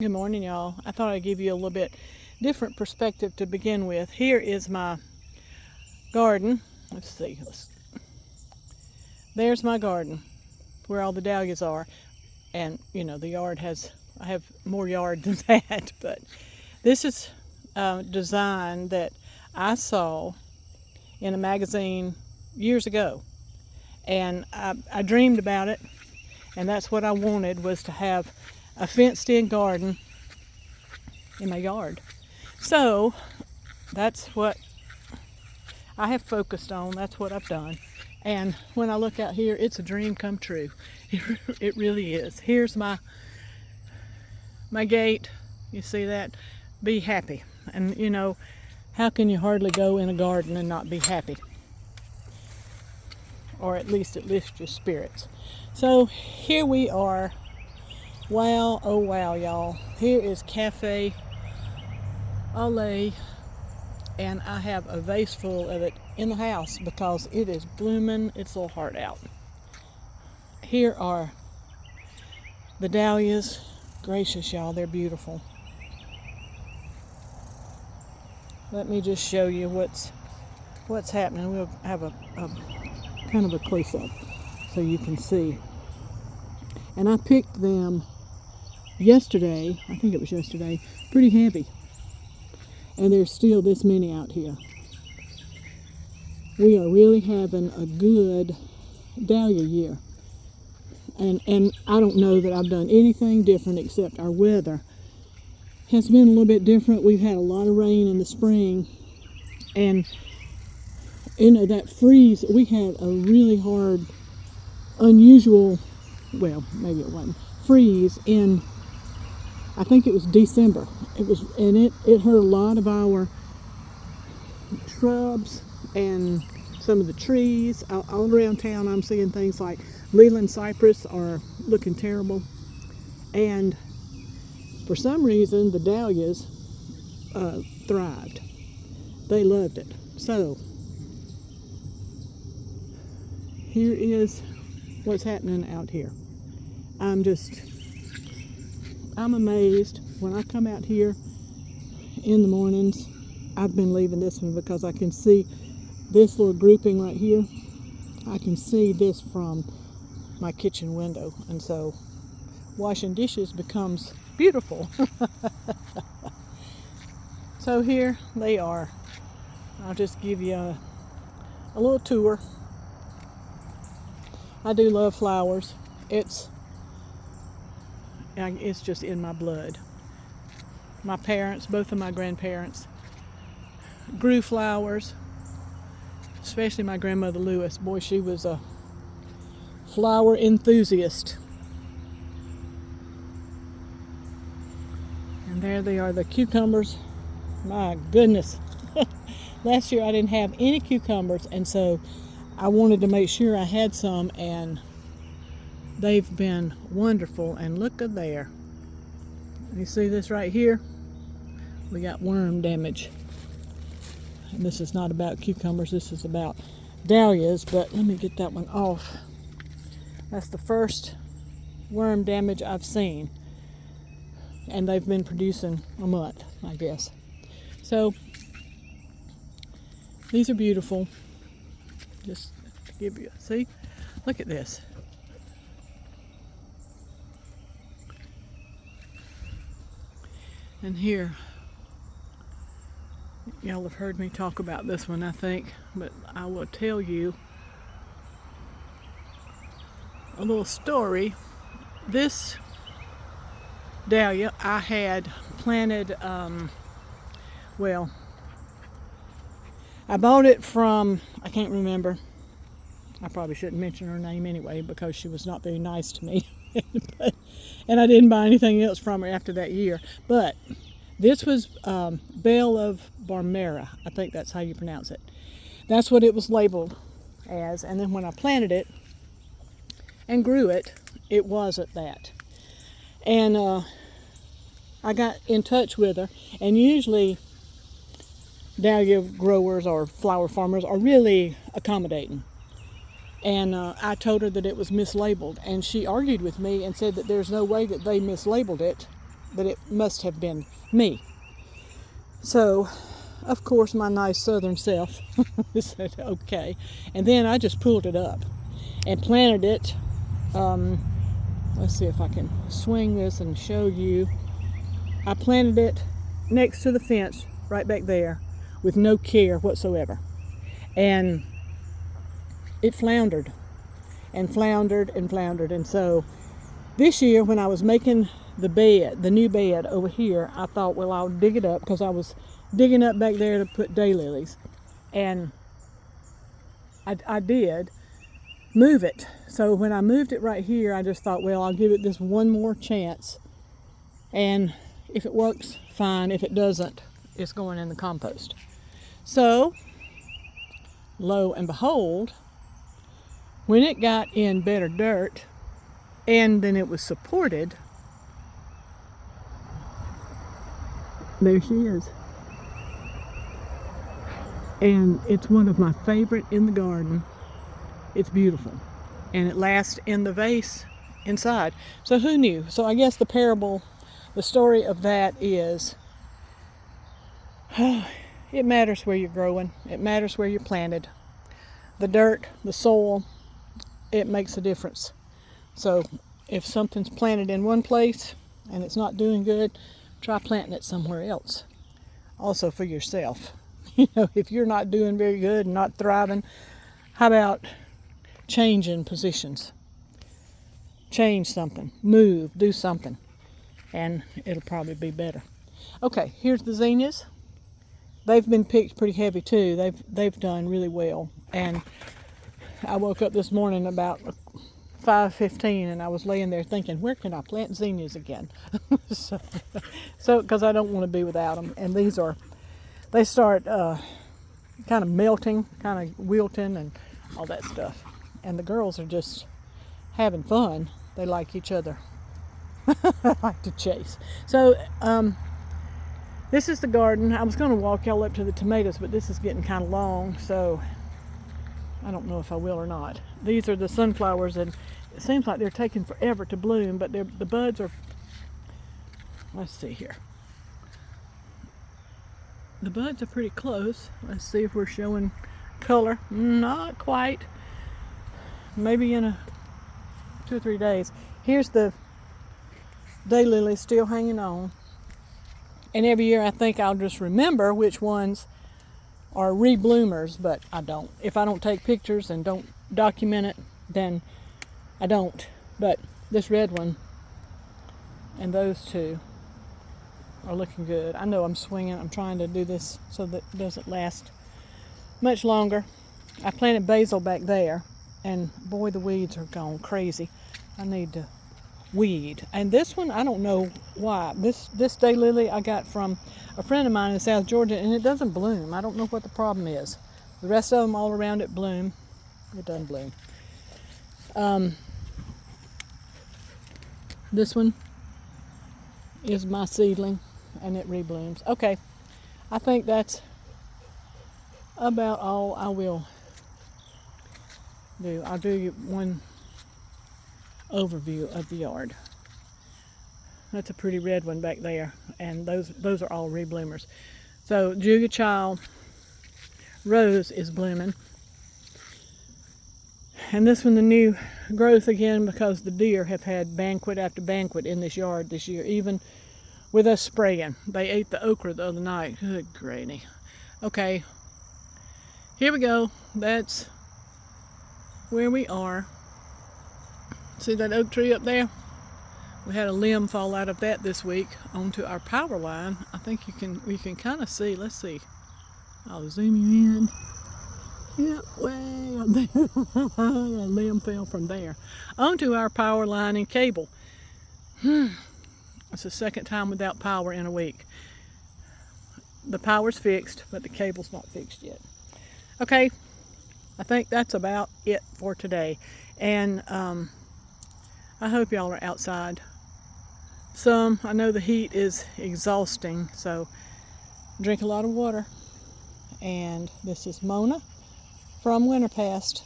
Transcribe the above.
Good morning, y'all. I thought I'd give you a little bit different perspective to begin with. Here is my garden. Let's see. There's my garden where all the dahlias are. And, the yard I have more yard than that. But this is a design that I saw in a magazine years ago. And I dreamed about it. And that's what I wanted, was to have a fenced-in garden in my yard. So that's what I have focused on. That's what I've done. And when I look out here, it's a dream come true. It really is. Here's my gate. You see that? Be happy. And how can you hardly go in a garden and not be happy? Or at least it lifts your spirits. So here we are. Wow, oh wow, y'all. Here is Cafe Olay, and I have a vase full of it in the house because it is blooming its little heart out. Here are the dahlias. Gracious, y'all, they're beautiful. Let me just show you what's happening. We'll have a kind of a close-up so you can see. And I picked them yesterday, I think it was yesterday, pretty heavy. And there's still this many out here. We are really having a good dahlia year. And I don't know that I've done anything different, except our weather has been a little bit different. We've had a lot of rain in the spring. And, that freeze, we had a really hard, unusual, well, maybe it wasn't, freeze in, I think it was December. It hurt a lot of our shrubs and some of the trees. All around town I'm seeing things like Leland cypress are looking terrible. And for some reason the dahlias thrived. They loved it. So here is what's happening out here. I'm amazed when I come out here in the mornings. I've been leaving this one because I can see this little grouping right here. I can see this from my kitchen window, and so washing dishes becomes beautiful. So here they are. I'll just give you a little tour. I do love flowers. It's just in my blood. My parents, both of my grandparents, grew flowers, especially my grandmother Lewis. Boy, she was a flower enthusiast. And there they are, the cucumbers. My goodness. Last year I didn't have any cucumbers, and so I wanted to make sure I had some, and they've been wonderful. And look at there. You see this right here? We got worm damage. And this is not about cucumbers, this is about dahlias, but let me get that one off. That's the first worm damage I've seen. And they've been producing a month, I guess. So these are beautiful. Just to give you, see? Look at this. And here, y'all have heard me talk about this one, I think, but I will tell you a little story. This dahlia I had planted, I bought it from, I can't remember. I probably shouldn't mention her name anyway because she was not very nice to me. And I didn't buy anything else from her after that year. But this was Belle of Barmera. I think that's how you pronounce it. That's what it was labeled as. And then when I planted it and grew it, it wasn't that. And I got in touch with her. And usually dahlia growers or flower farmers are really accommodating. And I told her that it was mislabeled, and she argued with me and said that there's no way that they mislabeled it. that it must have been me. So, of course, my nice southern self said, okay. And then I just pulled it up and planted it. Let's see if I can swing this and show you. I planted it next to the fence right back there with no care whatsoever. And it floundered and floundered and floundered. And so this year when I was making the bed, the new bed over here, I thought, well, I'll dig it up, because I was digging up back there to put daylilies. And I did move it. So when I moved it right here, I just thought, well, I'll give it this one more chance. And if it works, fine. If it doesn't, it's going in the compost. So, lo and behold, when it got in better dirt and then it was supported, there she is. And it's one of my favorite in the garden. It's beautiful. And it lasts in the vase inside. So who knew? So I guess the story of that is, it matters where you're growing. It matters where you're planted. The dirt, the soil, it makes a difference. So if something's planted in one place and it's not doing good, try planting it somewhere else. Also for yourself. If you're not doing very good and not thriving, how about changing positions? Change something, move, do something, and it'll probably be better. Okay, here's the zinnias. They've been picked pretty heavy too. They've done really well. And I woke up this morning about 5:15 and I was laying there thinking, where can I plant zinnias again? so because I don't want to be without them. And they start kind of melting, kind of wilting and all that stuff. And the girls are just having fun. They like each other. Like to chase. So this is the garden. I was going to walk y'all up to the tomatoes, but this is getting kind of long, so I don't know if I will or not. These are the sunflowers, and it seems like they're taking forever to bloom, but the buds are, let's see here. The buds are pretty close. Let's see if we're showing color. Not quite. Maybe in 2 or 3 days. Here's the daylilies still hanging on. And every year I think I'll just remember which ones are rebloomers, but I don't. If I don't take pictures and don't document it, then I don't. But this red one and those two are looking good. I know I'm swinging. I'm trying to do this so that it doesn't last much longer. I planted basil back there, and boy, the weeds are gone crazy. I need to weed. And this one, I don't know why. This daylily I got from a friend of mine in South Georgia, and it doesn't bloom. I don't know what the problem is. The rest of them all around it bloom. It doesn't bloom. This one is my seedling, and it reblooms. Okay, I think that's about all I will do. I'll do one overview of the yard. That's a pretty red one back there, and those are all rebloomers. So Julia Child Rose is blooming, and this one the new growth again, because the deer have had banquet after banquet in this yard this year, even with us spraying. They ate the okra the other night. Good granny. Okay, here we go. That's where we are. See that oak tree up there? We had a limb fall out of that this week onto our power line. I think we can kind of see. Let's see. I'll zoom you in. Yeah, way up there. A limb fell from there onto our power line and cable. It's the second time without power in a week. The power's fixed, but the cable's not fixed yet. Okay, I think that's about it for today. And I hope y'all are outside. I know the heat is exhausting, so drink a lot of water. And this is Mona from Winterpast.